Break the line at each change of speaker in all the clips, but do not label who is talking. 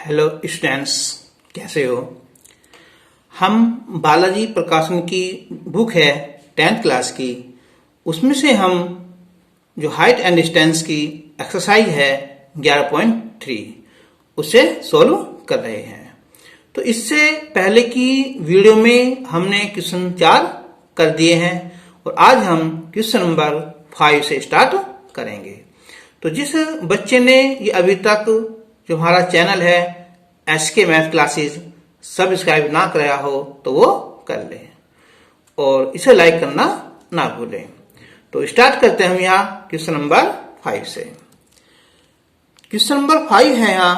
Hello students, कैसे हो। हम बालाजी प्रकाशन की बुक है 10th क्लास की, उसमें से हम जो हाइट एंड डिस्टेंस की एक्सरसाइज है 11.3 उसे सॉल्व कर रहे हैं। तो इससे पहले की वीडियो में हमने क्वेश्चन 4 कर दिए हैं और आज हम क्वेश्चन नंबर 5 से स्टार्ट करेंगे। तो जिस बच्चे ने ये अभी तक जो हमारा चैनल है SK मैथ क्लासेस सब्सक्राइब ना कराया हो तो वो कर ले और इसे लाइक करना ना भूलें। तो स्टार्ट करते हैं हम यहाँ क्वेश्चन नंबर 5 से। क्वेश्चन नंबर 5 है यहाँ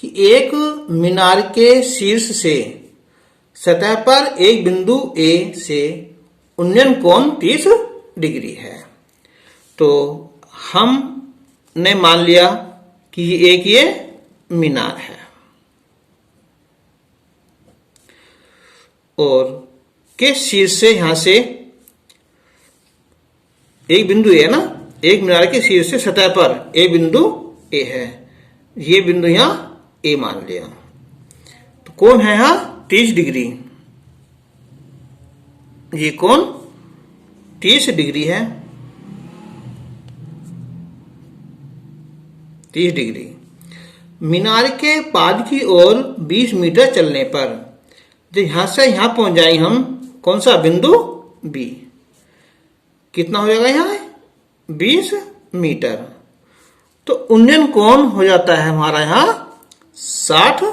कि एक मीनार के शीर्ष से सतह पर एक बिंदु A से उन्नयन कोण 30 डिग्री है। तो हमने मान लिया कि ये मीनार है और के शीर्ष से यहां से एक बिंदु है ना, एक मीनार के शीर्ष से सतह पर एक बिंदु A है, ये बिंदु यहां A मान लिया। तो कोण है यहां 30 डिग्री, ये कोण 30 डिग्री है, 30 डिग्री। मीनार के पाद की ओर 20 मीटर चलने पर जब यहां से यहां पहुंच जाए हम कौन सा बिंदु B, कितना हो जाएगा यहां 20 मीटर। तो उन्नयन कोण हो जाता है हमारा यहां 60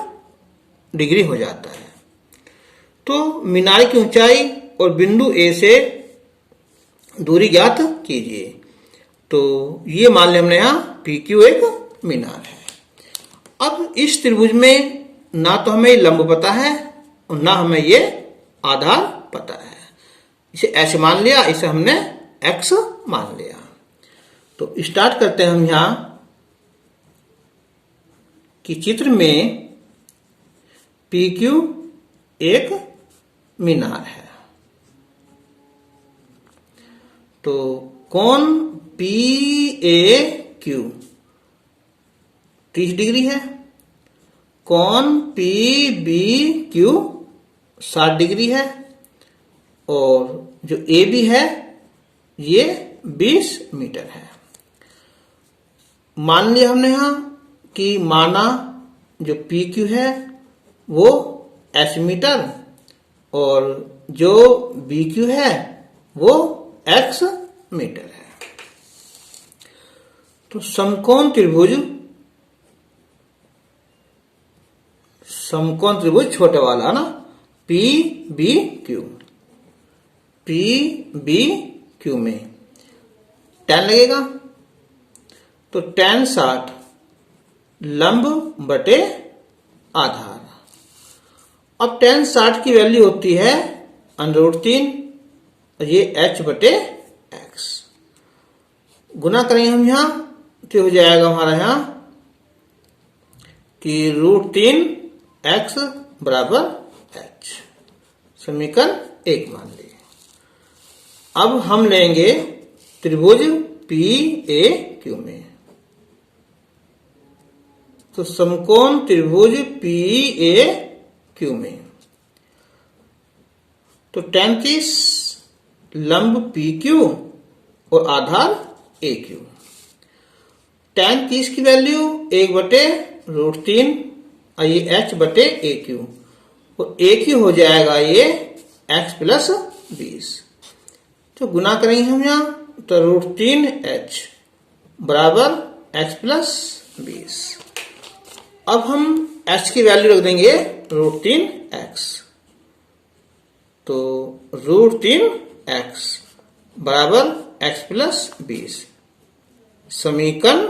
डिग्री हो जाता है। तो मीनार की ऊंचाई और बिंदु A से दूरी ज्ञात कीजिए। तो ये मान लिया हमने यहां PQ एक मीनार है। अब इस त्रिभुज में ना तो हमें लंब पता है और ना हमें ये आधार पता है, इसे ऐसे मान लिया, इसे हमने x मान लिया। तो स्टार्ट करते हैं हम यहां कि चित्र में PQ एक मीनार है। तो कोण PAQ 30 डिग्री है, कोण PBQ 60 डिग्री है और जो AB है ये 20 मीटर है। मान लिया हमने यहां कि माना जो PQ है वो S मीटर और जो BQ है वो X मीटर है। तो समकोण त्रिभुज छोटे वाला ना PBQ में tan लगेगा। तो tan 60 लंब बटे आधार। अब tan 60 की वैल्यू होती है √3 और ये h बटे x। गुना करेंगे हम यहां तो हो जाएगा हमारा यहां कि √3x बराबर h, समीकरण 1 मान लीजिए। अब हम लेंगे त्रिभुज PAQ में। तो समकोण त्रिभुज PAQ में तो tan 30 लंब PQ और आधार AQ। tan 30 की वैल्यू 1 बटे √3 और ये h बटे AQ और AQ हो जाएगा ये x प्लस 20। तो गुना करेंगे हम यहाँ तो √3h बराबर x प्लस 20। अब हम h की वैल्यू रख देंगे √3x। तो √3x बराबर x प्लस 20। समीकरण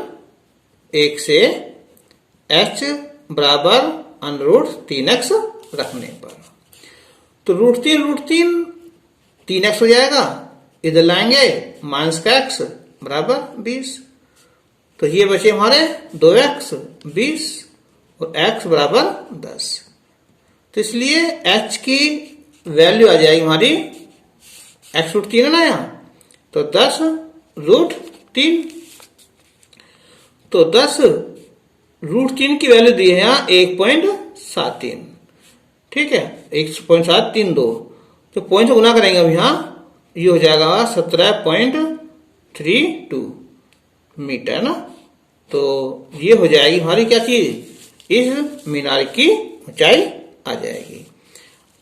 1 से h बराबर √3x रखने पर तो √3 3x हो जाएगा, इधर लाएंगे माइनस का x बराबर 20। तो ये बचे हमारे 2x 20 और x बराबर 10। तो इसलिए h की वैल्यू आ जाएगी हमारी x√3 है ना यहाँ, तो 10 √3। तो 10 √3 की वैल्यू दी है यहाँ 1.73, ठीक है, 1.732। तो पॉइंट से गुना करेंगे अब यहाँ, ये हो जाएगा 17.32 मीटर ना। तो ये हो जाएगी हमारी क्या चीज, इस मीनार की ऊंचाई आ जाएगी।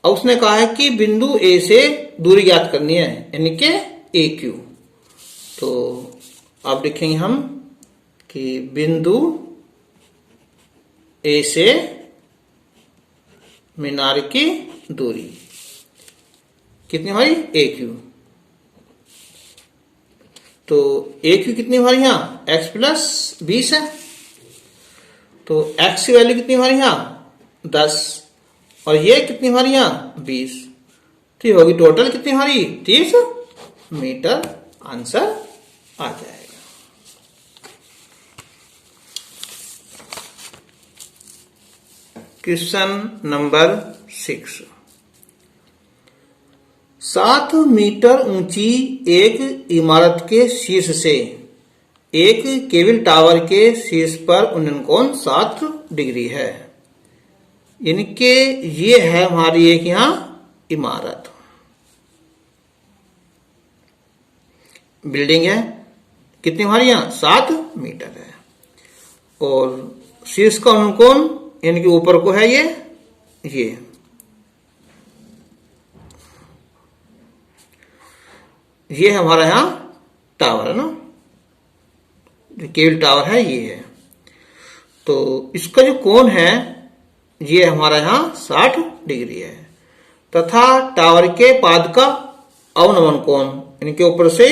अब उसने कहा है कि बिंदु ए से दूरी ज्ञात करनी है, यानी कि AQ। तो अब लिखेंगे हम कि बिंदु ए से मीनार की दूरी कितनी हमारी, AQ। तो AQ कितनी हमारी यहाँ x + 20 है। तो x की वैल्यू कितनी हमारी यहाँ 10, और ये कितनी हमारी यहाँ 20। तो ये होगी टोटल कितनी हमारी 30 मीटर। आंसर आ जाएगा। Question number 6। 7 मीटर ऊंची एक इमारत के शीर्ष से एक केबल टावर के शीर्ष पर उन्नयन कोण 7 डिग्री है। यानी कि ये है हमारी एक यहाँ इमारत, बिल्डिंग है, कितनी हमारी यहाँ 7 मीटर है, और शीर्ष का उन्नयन कोण यानी कि ऊपर को है ये हमारा यहाँ टावर है ना, जो केबल टावर है ये है। तो इसका जो कोण है ये हमारा यहाँ 60 डिग्री है, तथा टावर के पाद का अवनमन कोण यानी कि ऊपर से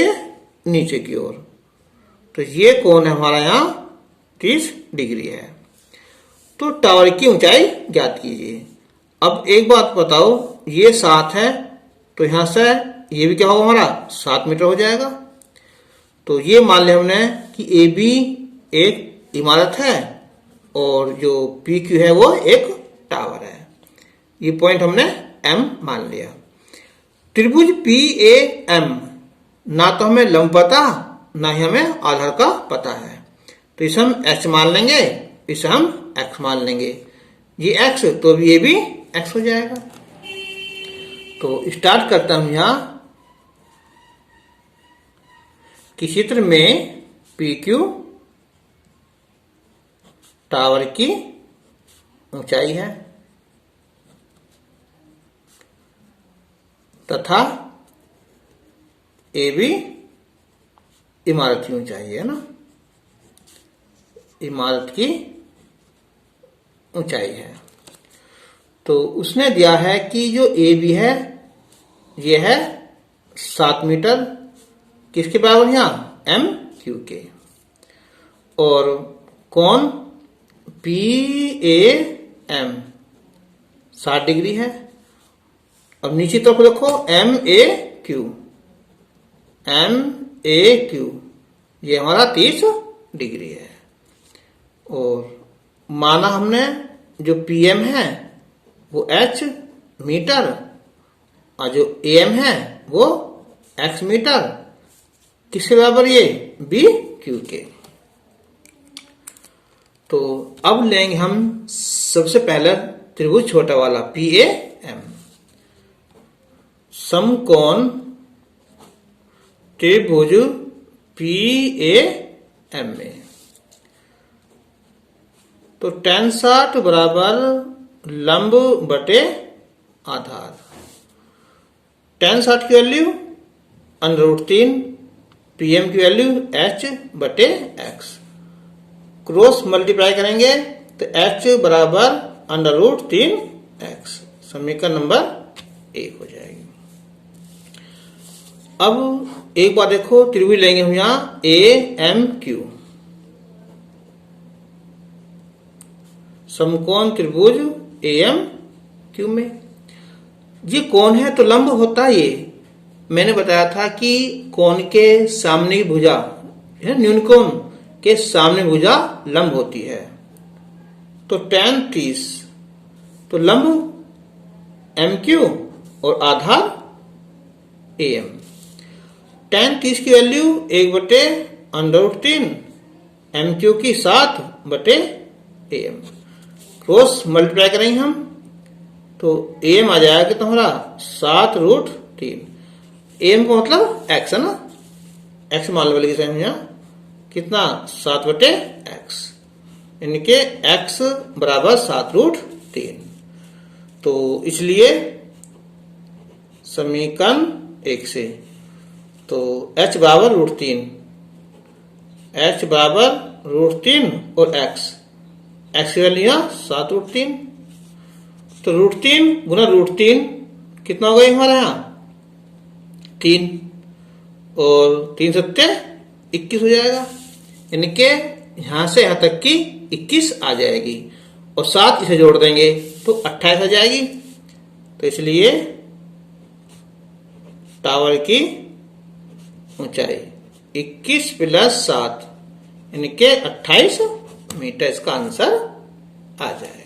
नीचे की ओर, तो ये कोण है हमारा यहाँ 30 डिग्री है। तो टावर की ऊंचाई ज्ञात कीजिए। अब एक बात बताओ, ये 7 है तो यहां से ये भी क्या होगा हमारा 7 मीटर हो जाएगा। तो ये मान लिया हमने कि AB एक इमारत है और जो PQ है वो एक टावर है। ये पॉइंट हमने M मान लिया। त्रिभुज PAM ना तो हमें लंब पता ना ही हमें आधार का पता है, तो इसे हम H मान लेंगे, इसे हम X मान लेंगे। ये X तो ये भी X हो जाएगा। तो स्टार्ट करता हूं यहां कि चित्र में PQ टावर की ऊंचाई है तथा AB इमारत की ऊंचाई है ना, इमारत की ऊंचाई है। तो उसने दिया है कि जो AB है ये है 7 मीटर, किसके बराबर यहाँ MQ के, और कोण PAM 60 डिग्री है। अब नीचे तरफ देखो MAQ ये हमारा 30 डिग्री है, और माना हमने जो PM है वो H मीटर और जो AM है वो X मीटर, किसके बराबर ये BQ के। तो अब लेंगे हम सबसे पहले त्रिभुज छोटा वाला PAM। समकोण त्रिभुज PAM में तो tan 60 बराबर लंब बटे आधार। tan 60 की वैल्यू √3, PM की वैल्यू H बटे X, क्रॉस मल्टीप्लाई करेंगे तो H बराबर √3X। समीकरण नंबर 1 हो जाएगी। अब एक बार देखो, त्रिभुज लेंगे हम यहां AMQ, समकोण त्रिभुज AMQ में ये कोण है तो लंब होता है। ये मैंने बताया था कि कोण के सामने की भुजा है, न्यून कोण के सामने भुजा लंब होती है। तो tan 30 तो लंब MQ और आधार AM। tan 30 की वैल्यू 1 बटे √3, MQ की 7 बटे एम। क्रॉस मल्टीप्लाई करेंगे हम तो एम आ जाएगा कि तुम्हारा 7√3। एम का मतलब एक्स है ना, एक्स मान लो लिखे हम यहाँ कितना 7/x, यानी कि x बराबर 7√3। तो इसलिए समीकरण 1 से तो h बराबर √3, h बराबर √3 और x की वैल्यू यहाँ 7√3। तो √3 गुना √3 कितना हो गया हमारा यहाँ 3, और 3 सत्ते 21 हो जाएगा, यानी कि यहां से यहां तक की 21 आ जाएगी, और 7 इसे जोड़ देंगे तो 28 आ जाएगी। तो इसलिए टावर की ऊंचाई 21 + 7 यानी कि 28 मीटर इसका आंसर आ जाएगा।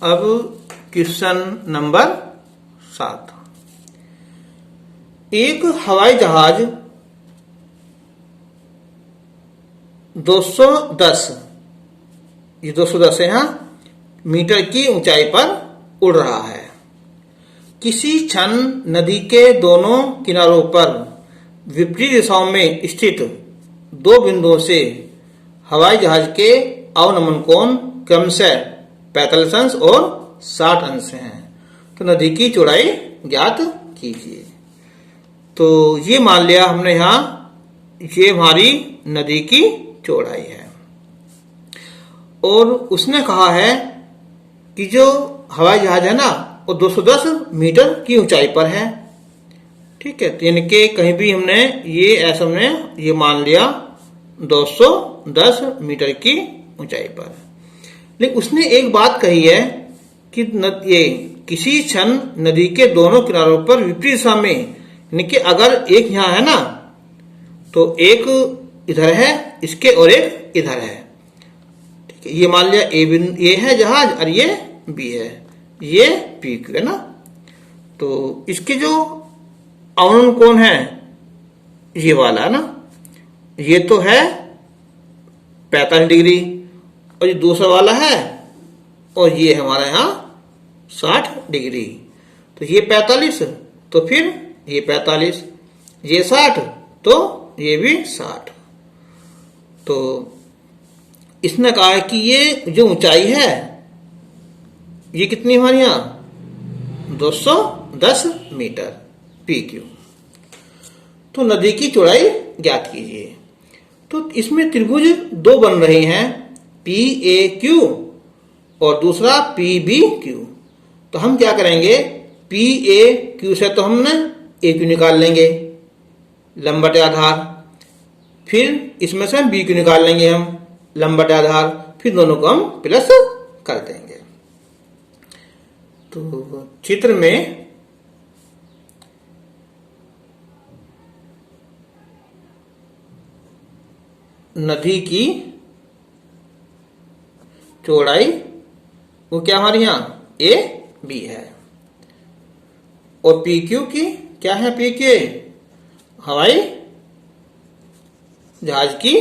अब क्वेश्चन नंबर 7। एक हवाई जहाज 210, ये 210 है यहाँ, मीटर की ऊंचाई पर उड़ रहा है। किसी क्षण नदी के दोनों किनारों पर विपरीत दिशाओं में स्थित 2 बिंदुओं से हवाई जहाज के अवनमन कोण क्रमशः 45 अंश और 60 अंश हैं। तो नदी की चौड़ाई ज्ञात कीजिए। तो ये मान लिया हमने यहाँ, ये हमारी नदी की चौड़ाई है, और उसने कहा है कि जो हवाई जहाज है ना वो 210 मीटर की ऊंचाई पर है। ठीक है, तो यानी कि कहीं भी हमने ये ऐसा हमने ये मान लिया 210 मीटर की ऊंचाई पर। लेकिन उसने एक बात कही है कि ये किसी क्षण नदी के दोनों किनारों पर विपरीत दिशा में, यानी कि अगर एक यहाँ है ना तो एक इधर है इसके और एक इधर है। ठीक है, ये मान लिया ए है जहाज और ये बी है, ये पी क्यू है ना। तो इसके जो अवनमन कोण है ये वाला है ना, ये तो है 45 डिग्री, और ये दूसरा वाला है और ये हमारा यहाँ 60 डिग्री। तो ये 45 तो फिर ये 45, ये 60 तो ये भी 60। तो इसने कहा है कि ये जो ऊंचाई है ये कितनी हमारे यहाँ 210 मीटर पी क्यू। तो नदी की चौड़ाई ज्ञात कीजिए। तो इसमें त्रिभुज 2 बन रहे हैं, पी ए क्यू और दूसरा पी बी क्यू। तो हम क्या करेंगे, पी ए क्यू से तो हमने ए क्यू निकाल लेंगे लंबटे आधार, फिर इसमें से बी क्यू निकाल लेंगे हम लंबटे आधार, फिर दोनों को हम प्लस कर देंगे। तो चित्र में नदी की चौड़ाई वो क्या हमारे यहाँ ए बी है, और पी क्यू की क्या है, पी क्यू हवाई जहाज की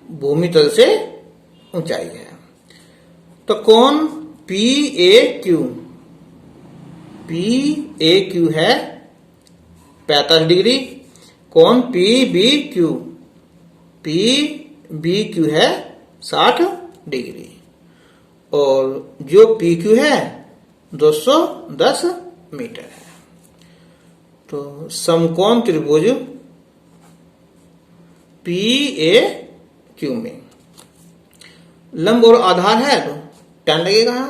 भूमि तल से ऊंचाई है। तो कोण पी ए क्यू है 45 डिग्री, कोण पी बी क्यू है 60 डिग्री, और जो पी क्यू है 210 मीटर है। तो समकोण त्रिभुज पी ए क्यू में लंब और आधार है तो tan लगेगा,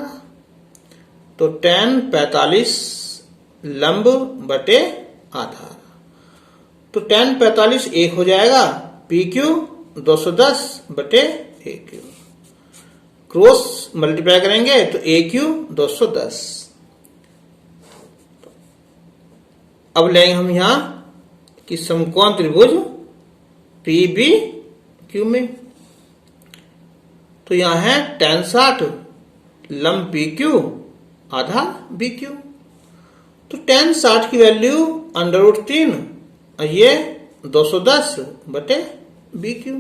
तो tan 45 लंब बटे आधार। तो tan 45 1 हो जाएगा, पी क्यू 210 बटे ए क्यू, क्रॉस मल्टीप्लाई करेंगे तो ए क्यू 210। अब लेंगे हम यहां कि समकोण त्रिभुज पी बी क्यू में, तो यहां है tan 60 लंब पी क्यू आधार बी क्यू। तो tan 60 की वैल्यू √3 और ये 210 बटे बी क्यू।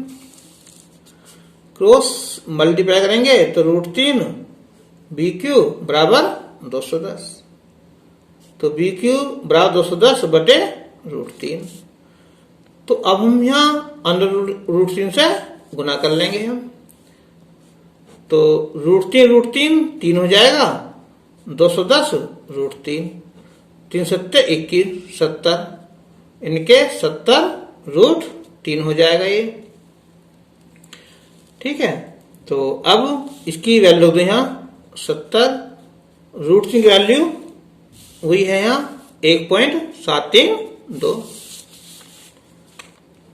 क्रॉस मल्टीप्लाई करेंगे तो √3 बी क्यू बराबर 210। तो बी क्यू बराबर 210 बटे √3। तो अब हम यहाँ √3 से गुना कर लेंगे हम। तो √3 3 हो जाएगा, 210 √3, 3 सत्ते 21 70, इनके 70√3 हो जाएगा ये। ठीक है, तो अब इसकी वैल्यू दो यहाँ 70, √3 की वैल्यू वही है यहाँ 1.732,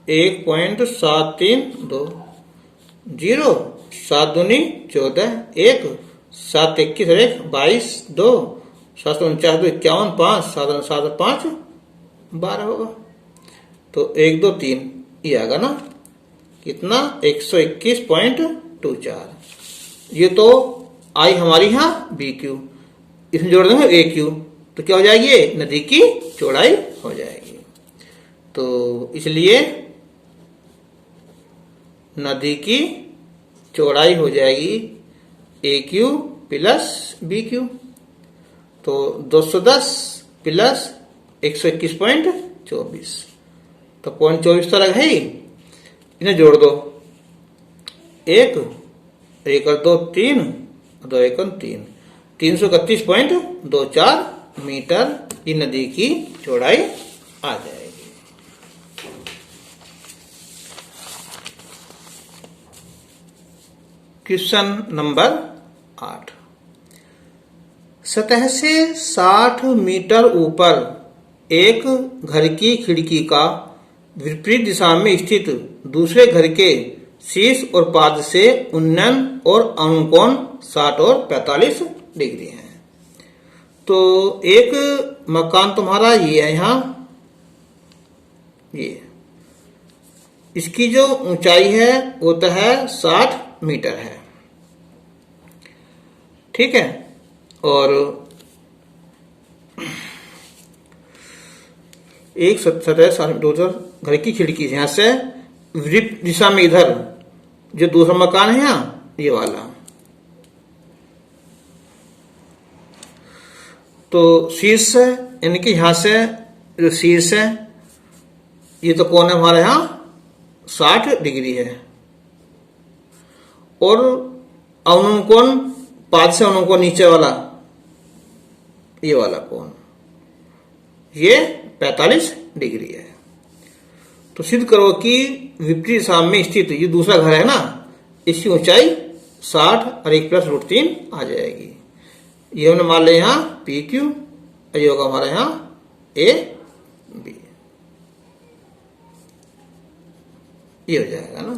1.732, 0 7 दूनी 14, 1 7 21 1 22 2 749 2 51 5 7 7 5 12 होगा। तो 1 2 3 ये आएगा ना कितना 121.24। ये तो आई हमारी यहाँ बी क्यू, इसमें जोड़ देंगे ए क्यू तो क्या हो जाएगी, ये नदी की चौड़ाई हो जाएगी। तो इसलिए नदी की चौड़ाई हो जाएगी ए क्यू प्लस बी क्यू। तो 210 प्लस 121.24, तो 0.24 तो लग है ही, इन्हें जोड़ दो, 1 और 2 3, 2 1 3, 331.24 मीटर ये नदी की चौड़ाई आ जाएगी। क्वेश्चन नंबर 8, सतह से 60 मीटर ऊपर एक घर की खिड़की का विपरीत दिशा में स्थित दूसरे घर के शीर्ष और पाद से उन्नयन और अनुकोण 60 और 45 डिग्री है। तो एक मकान तुम्हारा ये है यहाँ, ये इसकी जो ऊंचाई है वो तो है 60 मीटर है। ठीक है, और एक सतह 60 मीटर घर की खिड़की यहां से विपरीत दिशा में इधर जो दूसरा मकान है यहाँ ये वाला, तो शीर्ष है यानी कि यहां से जो शीर्ष है ये तो कोण है हमारे यहाँ 60 डिग्री है, और अनुकोण पाद से अनुकोण नीचे वाला ये वाला कोण ये 45 डिग्री है। तो सिद्ध करो कि विपरीत दिशा में स्थित ये दूसरा घर है ना, इसकी ऊंचाई 60 और 1 प्लस √3 आ जाएगी। ये हमने मान लिया यहाँ पी क्यू, ये होगा हमारा यहाँ ए बी, ये हो जाएगा ना।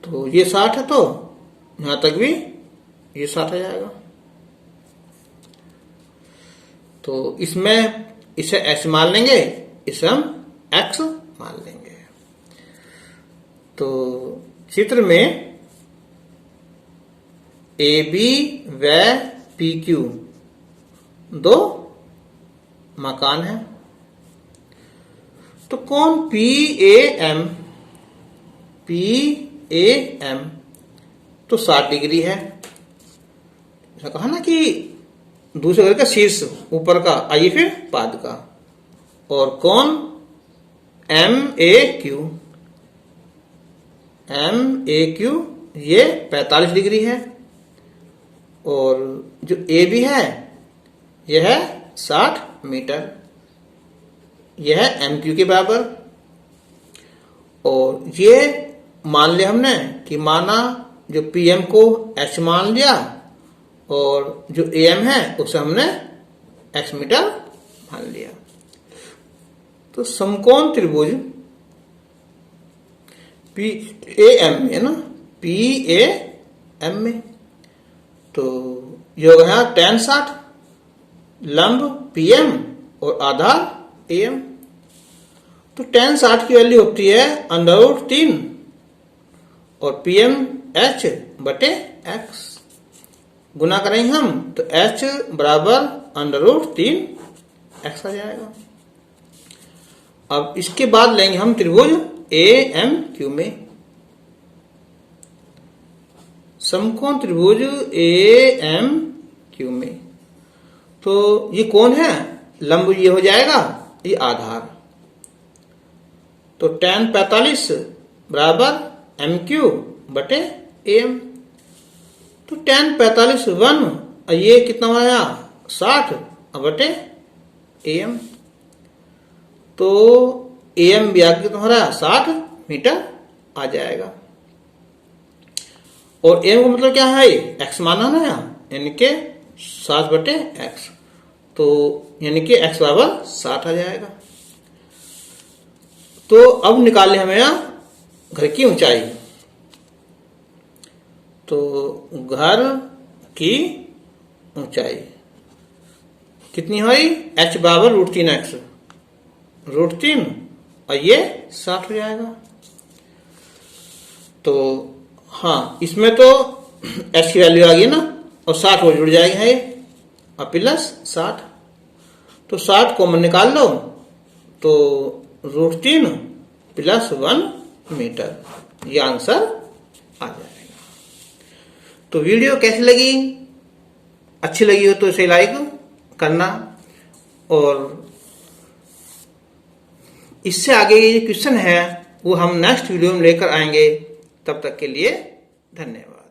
तो ये 60 है तो यहां तक भी ये 60 आ जाएगा। तो इसमें इसे एस मान लेंगे, इसे हम एक्स मान लेंगे। तो चित्र में ए बी व पी क्यू दो मकान है। तो कोण पी ए एम तो 60 डिग्री है। ऐसा कहा ना कि दूसरे घर का शीर्ष ऊपर का, आइए फिर पाद का, और कोण एम ए क्यू ये 45 डिग्री है, और जो ए बी है यह है 60 मीटर, यह है एम क्यू के बराबर। और ये मान लिया हमने कि माना जो पी एम को एच मान लिया और जो ए एम है उसे हमने एक्स मीटर मान लिया। तो समकोण त्रिभुज पी ए एम में ना, पी ए एम में, तो ये होगा यहाँ tan 60, लंब पी एम और आधार ए एम। तो tan 60 की वैल्यू होती है √3 और पी एम एच बटे एक्स, गुना करेंगे हम तो h बराबर √3 एक्स आ जाएगा। अब इसके बाद लेंगे हम त्रिभुज AMQ में, समकोण त्रिभुज AMQ में। तो ये कौन है, लंब ये हो जाएगा, ये आधार। तो tan 45 बराबर MQ बटे AM। तो tan 45 1, ये कितना आया 60 बटे AM। तो AM व्यास कितना हो रहा है 60 मीटर आ जाएगा। और AM का मतलब क्या है, x माना ना यहाँ, यानी कि 60 बटे x। तो यानी कि x बराबर 60 आ जाएगा। तो अब निकालने हमें यहाँ घर की ऊंचाई। तो घर की ऊंचाई कितनी हुई, h बराबर √3x, √3 और ये 60 हो जाएगा। तो हाँ, इसमें तो h की वैल्यू आ गई ना, और 60 वो जुड़ जाएगी है और प्लस 60। तो 60 कॉमन निकाल लो तो √3 + 1 मीटर, ये आंसर आ जाएगा। तो वीडियो कैसी लगी, अच्छी लगी हो तो इसे लाइक करना, और इससे आगे ये क्वेश्चन है वो हम नेक्स्ट वीडियो में लेकर आएंगे। तब तक के लिए धन्यवाद।